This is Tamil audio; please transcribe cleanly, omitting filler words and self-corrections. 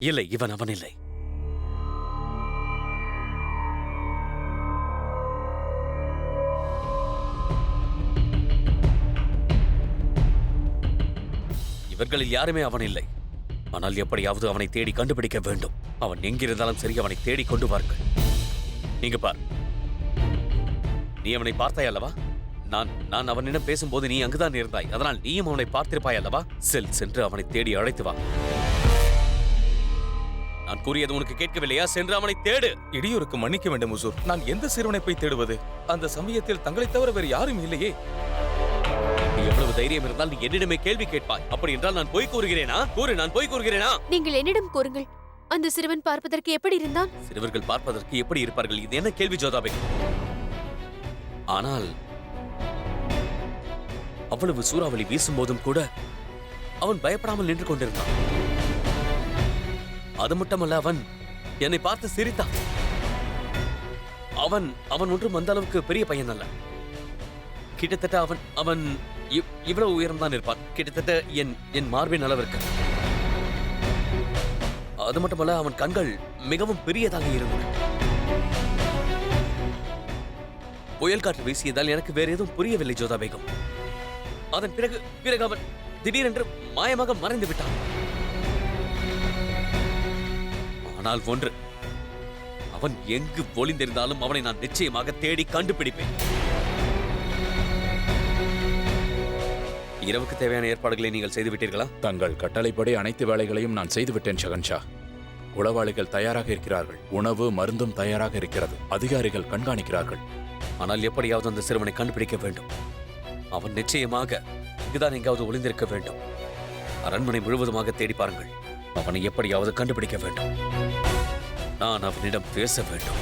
இல்லை, இவன் அவன் இல்லை. இவர்களில் யாருமே அவன் இல்லை. ஆனால் எப்படியாவது அவனை தேடி கண்டுபிடிக்க வேண்டும். அவன் எங்கிருந்தாலும் சரி, அவனை தேடி கொண்டு வாருங்கள். நீங்க பார், நீ அவனை பார்த்தாய் அல்லவா? நான் அவனிடம் பேசும்போது நீ அங்குதான் இருந்தாய். அதனால் நீயும் அவனை பார்த்திருப்பாய் அல்லவா? சென்று அவனை தேடி அழைத்து வா. நான் கூறியது உனக்கு கேட்கவில்லையா? சென்று அவனை தேடு. இடியூருக்கு மன்னிக்க வேண்டும் ஹுசூர். நான் எந்த சிறுவனை போய் தேடுவது? அந்த சமயத்தில் தங்களை தவிர வேறு யாரும் இல்லையே. நீ எவ்வளவு தைரியம் இருந்தால் நீ என்னிடமே கேள்வி கேட்பாய். அப்படி என்றால் நான் பொய் கூறுகிறேனா? நான் பொய் கூறுகிறேனா? நீங்கள் என்னிடம் கூறுங்கள். அந்த சிறுவன் பார்ப்பதற்கு எப்படி இருந்தான்? சிறுவர்கள் பார்ப்பதற்கு எப்படி இருப்பார்கள்? இது என்ன கேள்வி ஜோதாபே? ஆனால் அவ்வளவு சூறாவளி வீசும் போதும் கூட அவன் பயப்படாமல் நின்று கொண்டிருந்தான். அது மட்டுமல்ல, அவன் என்னை பார்த்து சிரித்தான். அவன் ஒன்றும் அந்த அளவுக்கு பெரிய பையன் அல்ல. கிட்டத்தட்ட அவன் இவ்வளவு உயரம்தான் இருப்பான். கிட்டத்தட்ட என் மார்பின் அளவிற்கு. அது மட்டுமல்ல, அவன் கண்கள் மிகவும் பெரியதாக இருந்தன. புயல் காற்று வீசியதால் எனக்கு வேற எதுவும் புரியவில்லை ஜோதா பேகம். அதன் பிறகு அவன் திடீரென்று மாயமாக மறைந்து விட்டான். ஆனால் ஒன்று, அவன் எங்கு ஒளிந்திருந்தாலும் அவனை நான் நிச்சயமாக தேடி கண்டுபிடிப்பேன். இரவுக்கு தேவையான ஏற்பாடுகளை நீங்கள் செய்துவிட்டீர்களா? தங்கள் கட்டளைப்படி அனைத்து வேலைகளையும் நான் செய்துவிட்டேன் ஷகன்ஷா. உளவாளிகள் தயாராக இருக்கிறார்கள். உணவு மருந்தும் தயாராக இருக்கிறது. அதிகாரிகள் கண்காணிக்கிறார்கள். ஆனால் எப்படியாவது அந்த சிறுவனை கண்டுபிடிக்க வேண்டும். அவன் நிச்சயமாக இங்குதான் எங்காவது ஒளிந்திருக்க வேண்டும். அரண்மனை முழுவதுமாக தேடி பாருங்கள். அவனை எப்படியாவது கண்டுபிடிக்க வேண்டும். நான் அவனிடம் பேச வேண்டும்.